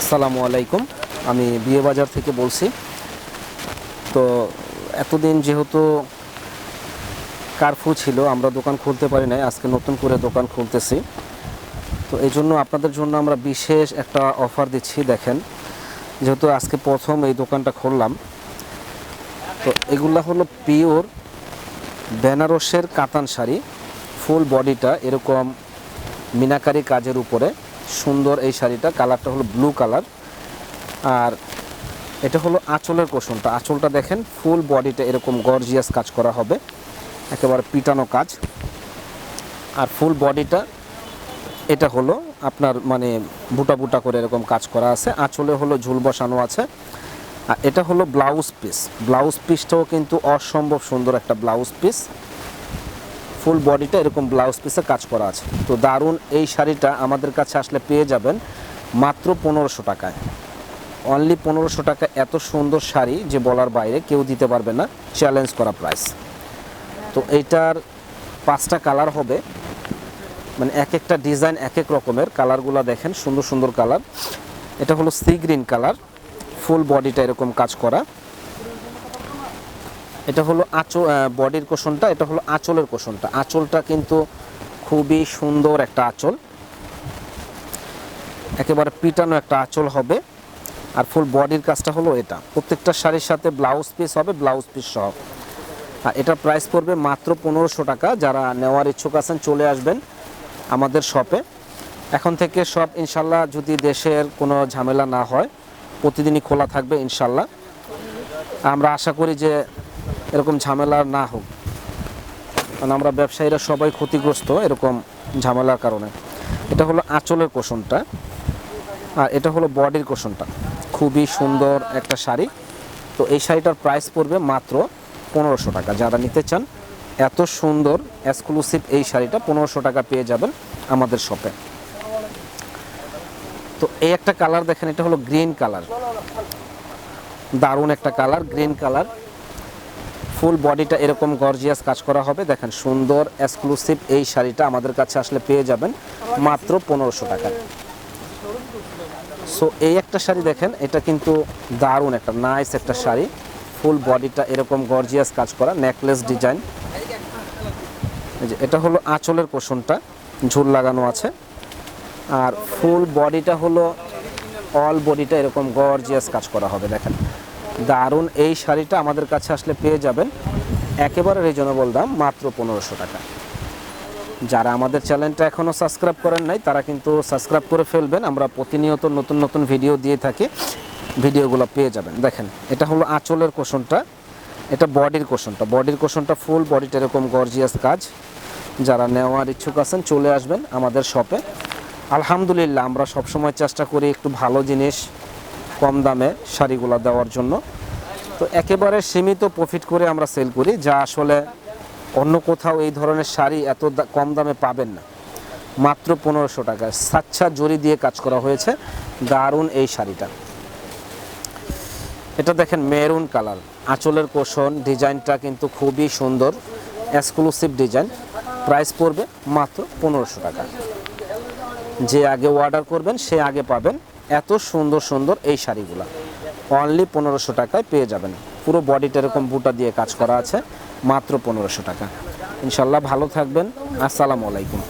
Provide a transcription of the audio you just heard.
আসসালামু আলাইকুম, আমি বিয়ে বাজার থেকে বলছি। তো এতদিন যেহেতু কারফিউ ছিল, আমরা দোকান খুলতে পারি নাই। আজকে নতুন করে দোকান খুলতেছি, তো এই জন্য আপনাদের জন্য আমরা বিশেষ একটা অফার দিচ্ছি। দেখেন, যেহেতু আজকে প্রথম এই দোকানটা খুললাম, তো এগুলা হলো পিওর বেনারসের কাতান শাড়ি। ফুল বডিটা এরকম মিনাকারি কাজের উপরে সুন্দর এই শাড়িটা। কালারটা হলো ব্লু কালার, আর এটা হলো আঁচলের কোশনটা। আঁচলটা দেখেন, ফুল বডিটা এরকম গর্জিয়াস কাজ করা হবে, একেবারে পিটানো কাজ। আর ফুল বডিটা এটা হলো আপনার মানে বুটা বুটা করে এরকম কাজ করা আছে। আঁচলে হলো ঝুল বসানো আছে। আর এটা হলো ব্লাউজ পিস। ব্লাউজ পিসটাও কিন্তু অসম্ভব সুন্দর একটা ব্লাউজ পিস। ফুল বডিটা এরকম ব্লাউজ পিসে কাজ করা আছে। তো দারুণ এই শাড়িটা আমাদের কাছে আসলে পেয়ে যাবেন মাত্র 1500 টাকায়। অনলি 1500 টাকা। এত সুন্দর শাড়ি যে বলার বাইরে, কেউ দিতে পারবে না, চ্যালেঞ্জ করা প্রাইস। তো এইটার 5টা কালার হবে, মানে এক একটা ডিজাইন এক এক রকমের। কালারগুলো দেখেন, সুন্দর সুন্দর কালার। এটা হলো সি গ্রিন কালার, ফুল বডিটা এরকম কাজ করা। এটা হলো বডির কোশনটা, এটা হলো আঁচলের কোশনটা। আঁচলটা কিন্তু খুবই সুন্দর একটা আঁচল, একেবারে পিটানো একটা আঁচল হবে। আর ফুল বডির কাজটা হলো এটা। প্রত্যেকটা শাড়ির সাথে ব্লাউজ পিস হবে, ব্লাউজ পিস সহ। আর এটার প্রাইস পড়বে মাত্র 1500 টাকা। যারা নেওয়ার ইচ্ছুক আছেন চলে আসবেন আমাদের শপে। এখন থেকে শপ ইনশাল্লাহ, যদি দেশের কোনো ঝামেলা না হয়, প্রতিদিনই খোলা থাকবে ইনশাল্লাহ। আমরা আশা করি যে এরকম ঝামেলা না হোক, কারণ আমরা ব্যবসায়ীরা সবাই ক্ষতিগ্রস্ত এরকম ঝামেলার কারণে। এটা হলো আঁচলের কোশনটা, আর এটা হলো বডির কোশনটা। খুবই সুন্দর একটা শাড়ি। তো এই শাড়িটার প্রাইস পড়বে মাত্র 1500 টাকা। যারা নিতে চান এত সুন্দর এক্সক্লুসিভ এই শাড়িটা 1500 টাকা পেয়ে যাবেন আমাদের শপে। তো এই একটা কালার দেখেন, এটা হলো গ্রিন কালার। দারুণ একটা কালার, গ্রিন কালার। ফুল বডিটা এরকম গর্জিয়াস কাজ করা হবে। দেখেন, সুন্দর এক্সক্লুসিভ এই শাড়িটা আমাদের কাছে আসলে পেয়ে যাবেন মাত্র 1500 টাকা। সো এই একটা শাড়ি দেখেন, এটা কিন্তু দারুণ একটা নাইস একটা শাড়ি। ফুল বডিটা এরকম গর্জিয়াস কাজ করা, নেকলেস ডিজাইন। এটা হলো আঁচলের কোশনটা, ঝুল লাগানো আছে। আর ফুল বডিটা হলো অল বডিটা এরকম গর্জিয়াস কাজ করা হবে। দেখেন, দারুণ এই শাড়িটা আমাদের কাছে আসলে পেয়ে যাবেন একেবারে রিজনেবল দাম, মাত্র 1500 টাকা। যারা আমাদের চ্যানেলটা এখনও সাবস্ক্রাইব করেন নাই, তারা কিন্তু সাবস্ক্রাইব করে ফেলবেন। আমরা প্রতিনিয়ত নতুন নতুন ভিডিও দিয়ে থাকি, ভিডিওগুলো পেয়ে যাবেন। দেখেন, এটা হলো আঁচলের কোশনটা, এটা বডির কোশনটা। বডির কোশনটা ফুল বডিটা এরকম গর্জিয়াস কাজ। যারা নেওয়ার ইচ্ছুক আছেন চলে আসবেন আমাদের শপে। আলহামদুলিল্লাহ, আমরা সবসময় চেষ্টা করি একটু ভালো জিনিস কম দামে শাড়িগুলো দেওয়ার জন্য। তো একেবারে সীমিত প্রফিট করে আমরা সেল করি, যা আসলে অন্য কোথাও এই ধরনের শাড়ি এত কম দামে পাবেন না। মাত্র 1500 টাকা। সাচ্চা জরি দিয়ে কাজ করা হয়েছে, দারুণ এই শাড়িটা। এটা দেখেন, মেরুন কালার, আঁচলের কোশন। ডিজাইনটা কিন্তু খুবই সুন্দর, এক্সক্লুসিভ ডিজাইন। প্রাইস পড়বে মাত্র 1500 টাকা। যে আগে অর্ডার করবেন সে আগে পাবেন এত সুন্দর সুন্দর এই শাড়িগুলো। অনলি 1500 টাকায় পেয়ে যাবেন। পুরো বডিটা এরকম বুটা দিয়ে কাজ করা আছে, মাত্র 1500 টাকা। ইনশাল্লাহ ভালো থাকবেন। আসসালামু আলাইকুম।